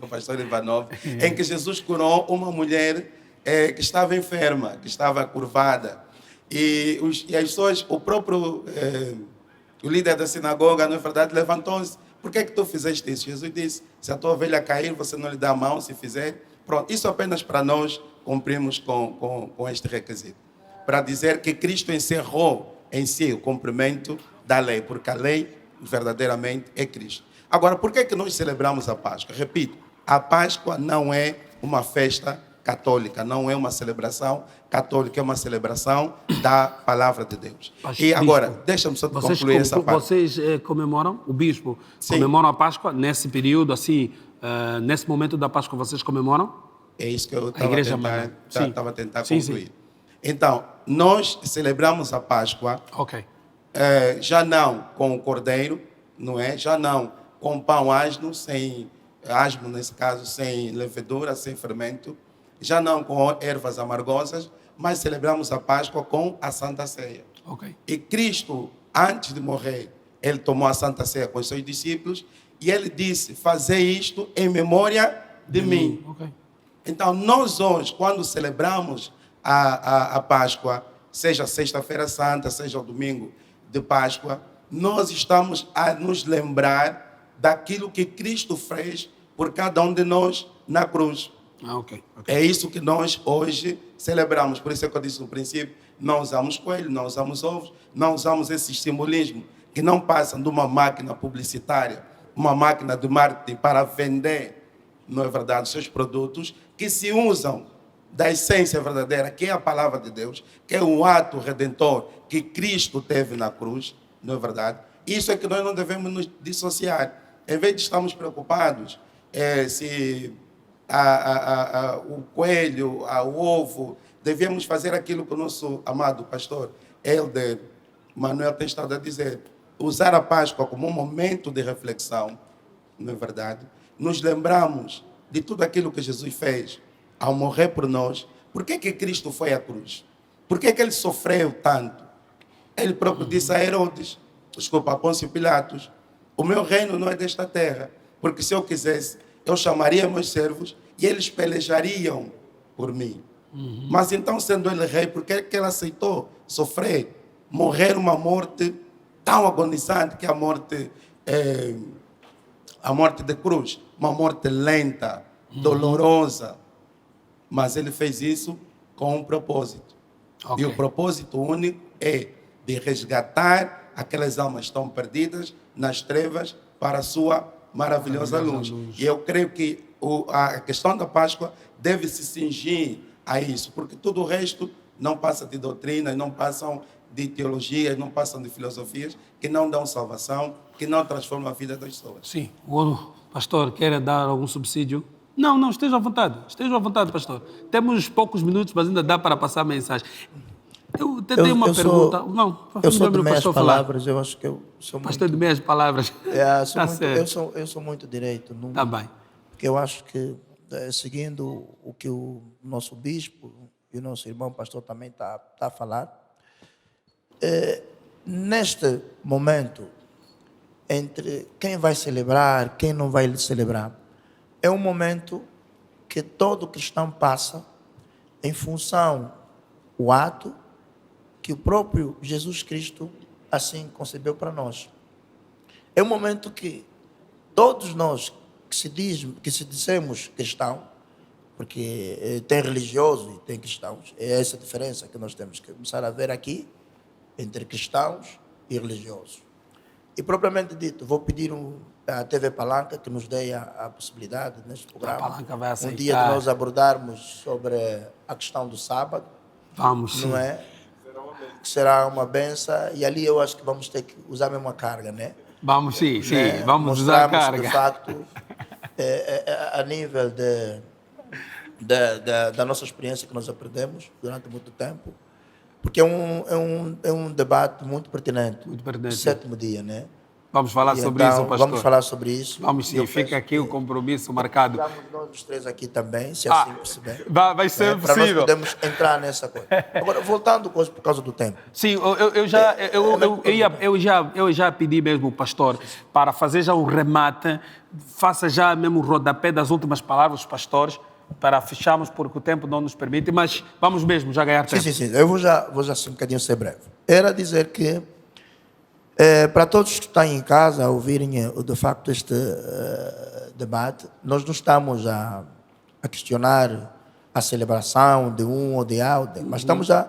o pastor Ivanov, em que Jesus curou uma mulher que estava enferma, que estava curvada. E as pessoas, o próprio o líder da sinagoga, na verdade, levantou-se. Por que tu fizeste isso? Jesus disse, se a tua ovelha cair, você não lhe dá a mão, se fizer. Pronto, isso apenas para nós cumprimos com este requisito. Para dizer que Cristo encerrou em si o cumprimento da lei, porque a lei verdadeiramente é Cristo. Agora, por que nós celebramos a Páscoa? Repito, a Páscoa não é uma festa católica, não é uma celebração católica, é uma celebração da palavra de Deus. E agora, deixa-me só concluir essa parte. Vocês comemoram, o bispo, Sim. comemoram a Páscoa nesse período, assim, nesse momento da Páscoa vocês comemoram? É isso que eu Igreja estava a tentar Sim, concluir. sim. Então, nós celebramos a Páscoa Ok. já não com o cordeiro, não é? Já não com pão asmo, nesse caso, sem levedura, sem fermento, já não com ervas amargosas, mas celebramos a Páscoa com a Santa Ceia. Ok. E Cristo, antes de morrer, ele tomou a Santa Ceia com os seus discípulos e ele disse, fazei isto em memória de mim. Ok. Então, nós hoje, quando celebramos a Páscoa, seja Sexta-feira Santa, seja o domingo de Páscoa, nós estamos a nos lembrar daquilo que Cristo fez por cada um de nós na cruz. Ok. É isso que nós hoje celebramos. Por isso é que eu disse no princípio, não usamos coelho, não usamos ovos, não usamos esse simbolismo que não passam de uma máquina publicitária, uma máquina de marketing para vender, não é verdade, seus produtos, que se usam da essência verdadeira, que é a palavra de Deus, que é o ato redentor que Cristo teve na cruz, não é verdade? Isso é que nós não devemos nos dissociar. Em vez de estarmos preocupados se o coelho, o ovo, devemos fazer aquilo que o nosso amado pastor Helder Manuel tem estado a dizer, usar a Páscoa como um momento de reflexão, não é verdade? Nos lembramos de tudo aquilo que Jesus fez ao morrer por nós. Por que Cristo foi à cruz? Por que ele sofreu tanto? Ele próprio disse a Herodes, a Pôncio Pilatos, o meu reino não é desta terra, porque se eu quisesse, eu chamaria meus servos e eles pelejariam por mim. Mas então, sendo ele rei, por que ele aceitou sofrer, morrer uma morte tão agonizante que a morte de cruz, uma morte lenta, dolorosa, mas ele fez isso com um propósito. Ok. E o propósito único é de resgatar aquelas almas que estão perdidas nas trevas para a sua maravilhosa luz. E eu creio que a questão da Páscoa deve se cingir a isso, porque tudo o resto não passa de doutrinas, não passam de teologias, não passam de filosofias que não dão salvação, que não transformam a vida das pessoas. Sim. O pastor quer dar algum subsídio? Não, esteja à vontade, pastor. Temos poucos minutos, mas ainda dá para passar a mensagem. Eu tenho uma pergunta. Eu sou de meias palavras, eu acho que eu sou muito... Pastor de meias palavras. Eu sou muito direito. Está bem. Porque eu acho que, seguindo o que o nosso bispo e o nosso irmão pastor também está a falar, neste momento, entre quem vai celebrar, quem não vai celebrar, é um momento que todo cristão passa em função do ato que o próprio Jesus Cristo assim concebeu para nós. É um momento que todos nós que se dizemos cristão, porque tem religiosos e tem cristãos, é essa a diferença que nós temos que começar a ver aqui entre cristãos e religiosos. E propriamente dito, vou pedir à TV Palanca que nos dê a possibilidade neste programa, A Palanca vai aceitar. um dia de nós abordarmos sobre a questão do sábado. Vamos, sim. Não é? Que será uma benção, e ali eu acho que vamos ter que usar mesmo a carga, né? Vamos, sim, vamos usar a Mostrarmos, carga. de facto, a nível da nossa experiência que nós aprendemos durante muito tempo, porque é um debate muito pertinente. Muito pertinente. Sétimo dia, né? Vamos falar E sobre então, isso, pastor. vamos falar sobre isso. Vamos sim, Eu fica penso aqui o que compromisso marcado. estamos nós os três aqui também, se assim perceber. Vai ser Para nós possível. podermos entrar nessa coisa. Agora, voltando por causa do tempo. Sim, eu já pedi mesmo ao pastor para fazer já o remate, faça já mesmo o rodapé das últimas palavras dos pastores, para fecharmos, porque o tempo não nos permite, mas vamos mesmo já ganhar tempo. Sim. Eu vou já assim um bocadinho ser breve. Era dizer que, para todos que estão em casa a ouvirem de facto este debate, nós não estamos a questionar a celebração de um ou de outro, mas estamos a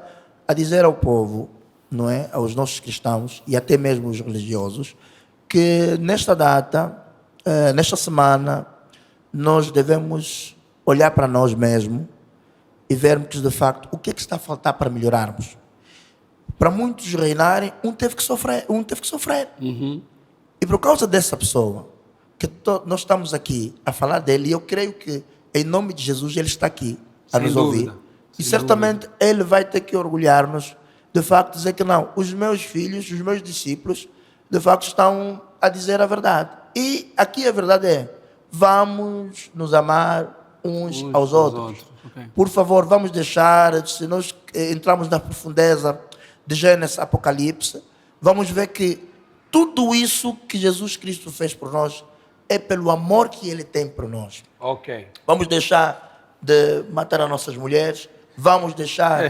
dizer ao povo, não é, aos nossos cristãos e até mesmo os religiosos, que nesta data, nesta semana, nós devemos olhar para nós mesmos e vermos de facto o que é que está a faltar para melhorarmos. Para muitos reinarem, um teve que sofrer. E por causa dessa pessoa, que nós estamos aqui a falar dele, e eu creio que em nome de Jesus ele está aqui a Sem nos dúvida. ouvir. E certamente ele vai ter que orgulhar-nos, de facto, dizer que não, os meus filhos, os meus discípulos, de facto estão a dizer a verdade. E aqui a verdade é, vamos nos amar uns aos outros. Okay. Por favor, vamos deixar, se nós entrarmos na profundeza de Gênesis, Apocalipse, vamos ver que tudo isso que Jesus Cristo fez por nós é pelo amor que Ele tem por nós. Ok. Vamos deixar de matar as nossas mulheres, vamos deixar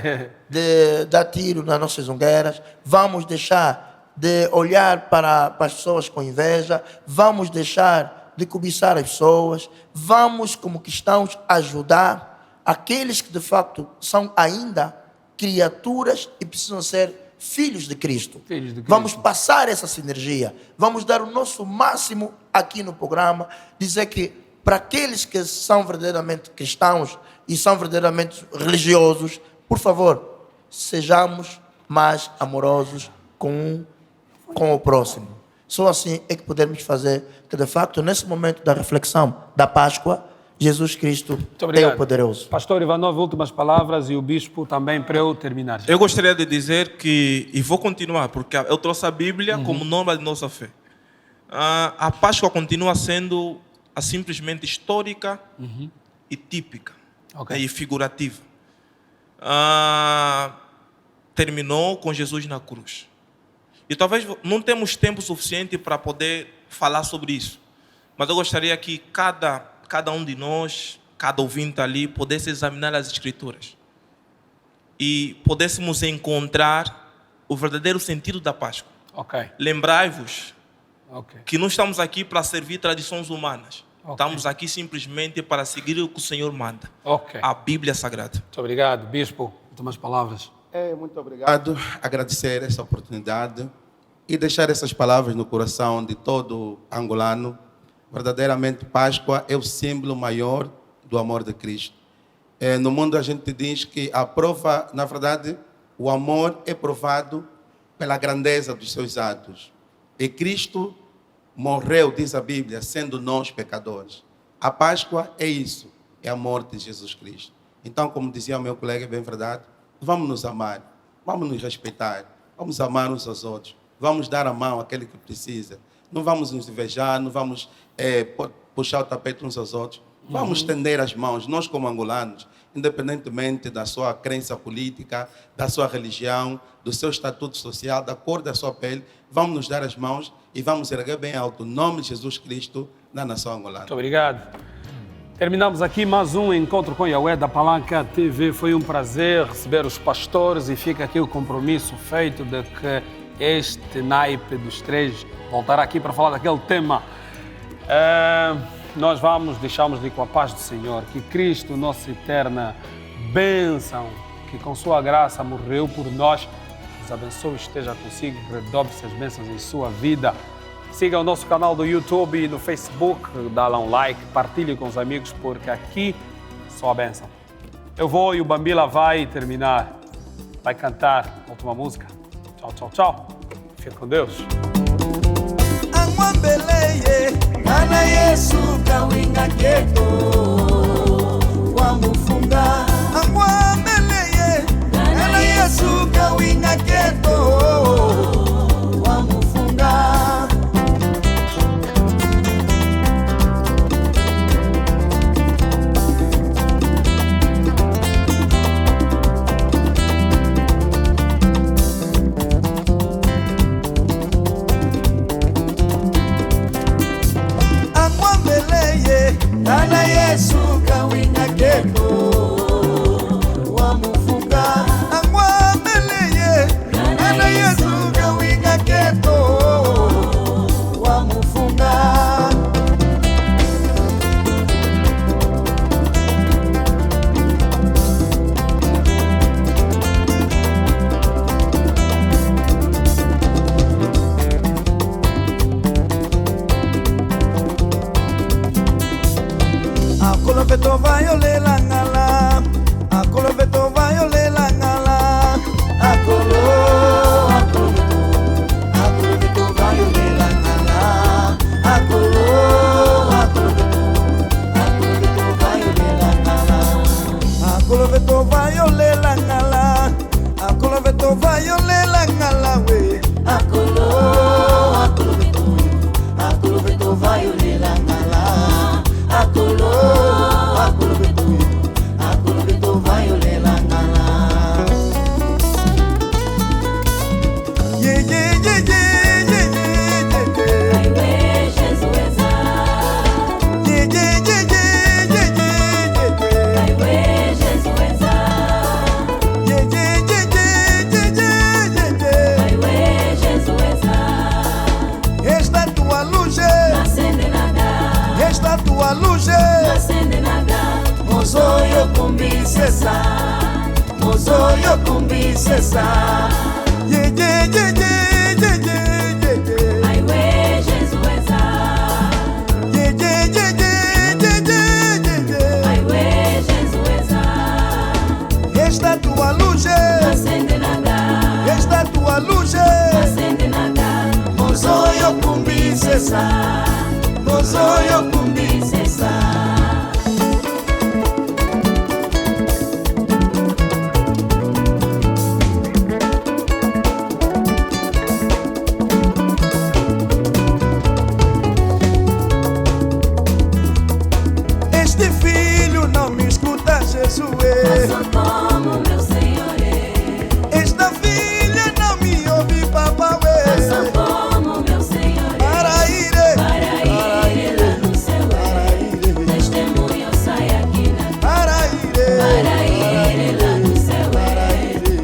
de dar tiro nas nossas zongueiras, vamos deixar de olhar para as pessoas com inveja, vamos deixar de cobiçar as pessoas, vamos, como cristãos, ajudar aqueles que de facto são ainda criaturas e precisam ser filhos de Cristo. Vamos passar essa sinergia, vamos dar o nosso máximo aqui no programa, dizer que para aqueles que são verdadeiramente cristãos e são verdadeiramente religiosos, por favor, sejamos mais amorosos com o próximo. Só assim é que podemos fazer que, de facto, nesse momento da reflexão da Páscoa, Jesus Cristo é o poderoso. Pastor Ivanov, últimas palavras, e o bispo também para eu terminar. Eu gostaria de dizer que, e vou continuar, porque eu trouxe a Bíblia como norma de nossa fé. A Páscoa continua sendo simplesmente histórica e típica, e figurativa. Terminou com Jesus na cruz. E talvez não temos tempo suficiente para poder falar sobre isso. Mas eu gostaria que cada um de nós, cada ouvinte ali, pudesse examinar as Escrituras. E pudéssemos encontrar o verdadeiro sentido da Páscoa. Lembrai-vos que não estamos aqui para servir tradições humanas. Estamos aqui simplesmente para seguir o que o Senhor manda. A Bíblia Sagrada. Muito obrigado. Bispo, últimas palavras. Muito obrigado. Agradecer essa oportunidade e deixar essas palavras no coração de todo angolano. Verdadeiramente, Páscoa é o símbolo maior do amor de Cristo. No mundo a gente diz que a prova, na verdade, o amor é provado pela grandeza dos seus atos. E Cristo morreu, diz a Bíblia, sendo nós pecadores. A Páscoa é isso, é a morte de Jesus Cristo. Então, como dizia o meu colega, é bem verdade, vamos nos amar, vamos nos respeitar, vamos amar uns aos outros, vamos dar a mão àquele que precisa. Não vamos nos invejar, não vamos puxar o tapete uns aos outros. Vamos estender as mãos, nós como angolanos, independentemente da sua crença política, da sua religião, do seu estatuto social, da cor da sua pele, vamos nos dar as mãos e vamos erguer bem alto o nome de Jesus Cristo na nação angolana. Muito obrigado. Terminamos aqui mais um encontro com Yahweh da Palanca TV. Foi um prazer receber os pastores e fica aqui o compromisso feito de que este naipe dos três voltará aqui para falar daquele tema. Nós deixamos-lhe com a paz do Senhor, que Cristo, nossa eterna bênção, que com sua graça morreu por nós, nos abençoe, esteja consigo, redobre-se as bênçãos em sua vida. Siga o nosso canal do YouTube e no Facebook, dá lá um like, partilhe com os amigos, porque aqui só a bênção. Eu vou e o Bambila vai terminar, vai cantar a última música. Tchau, tchau, tchau. Fica com Deus. Ana Yesu kawinga keto wamufunga amwambeleye Ana Yesu kawinga keto wamufunga Akoloveto vai olela ngala, akoloveto vai olela ngala, akoloveto vai olela ngala, akoloveto vai olela ngala, akoloveto vai olela ngala, akoloveto vai olela ngala we, akoloveto vai olela ngala, akoloveto vai olela ngala. Yeah, yeah, yeah, yeah, yeah, yeah, yeah. Ai we Jesus Yeah, yeah, yeah, yeah, yeah, yeah, yeah. Ai we Jesus Yeah, yeah, yeah, yeah, yeah, yeah, yeah. Ai we Jesus Esta tua luz, acende nada, esta tua luz, acende nada. mozoyo kumbisesa, mozoyo kumbisesa. Yeah, yeah, yeah, yeah, yeah, yeah, yeah, yeah. Ai we Jesus Yeah, yeah, yeah, yeah, yeah, yeah, yeah, yeah. Ai we Jesus Esta tua luz, acende nada, esta tua luz, acende nada. mozoyo kumbisesa, mozoyo kumbisesa. Este filho não me escuta, Jesus. Faço como meu Senhor Esta filha não me ouve, papai. faço como meu Senhor Para ir, para ir lá no céu testemunho sai aqui na para para ir. ir lá no céu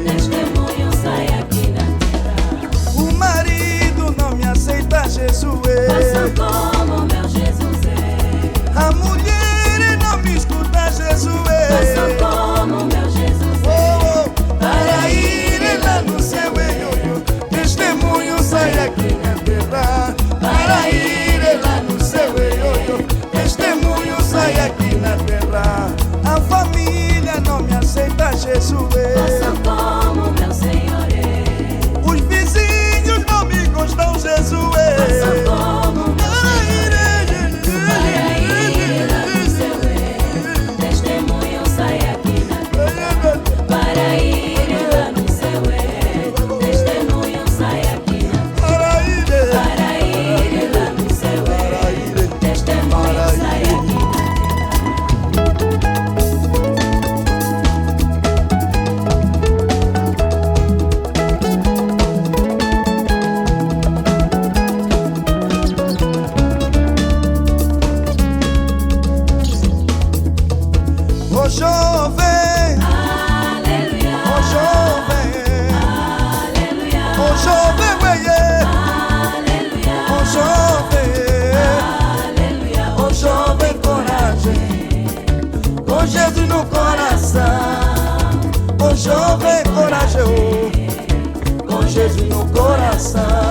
testemunho sai aqui na terra. O marido não me aceita, Jesus. Faço como meu Jesus A mulher não me escuta, Jesus. faço como meu Jesus Para ir lá no céu, testemunho sai aqui na terra. Para ir lá no céu, testemunho sai aqui na terra. A família não me aceita, Jesus. faço como meu Senhor Os vizinhos não me gostam, Jesus. faço como meu para ir lá no céu testemunho sai aqui na terra. Para ir lá no céu testemunho sai aqui na terra. Para ir lá no céu testemunho sai aqui na Ô jovem, Aleluia, ô jovem, aleluia, ô jovem, aleluia, ô jovem, aleluia. ô jovem, coragem, com Jesus no coração. Ô jovem, coragem, com Jesus no coração.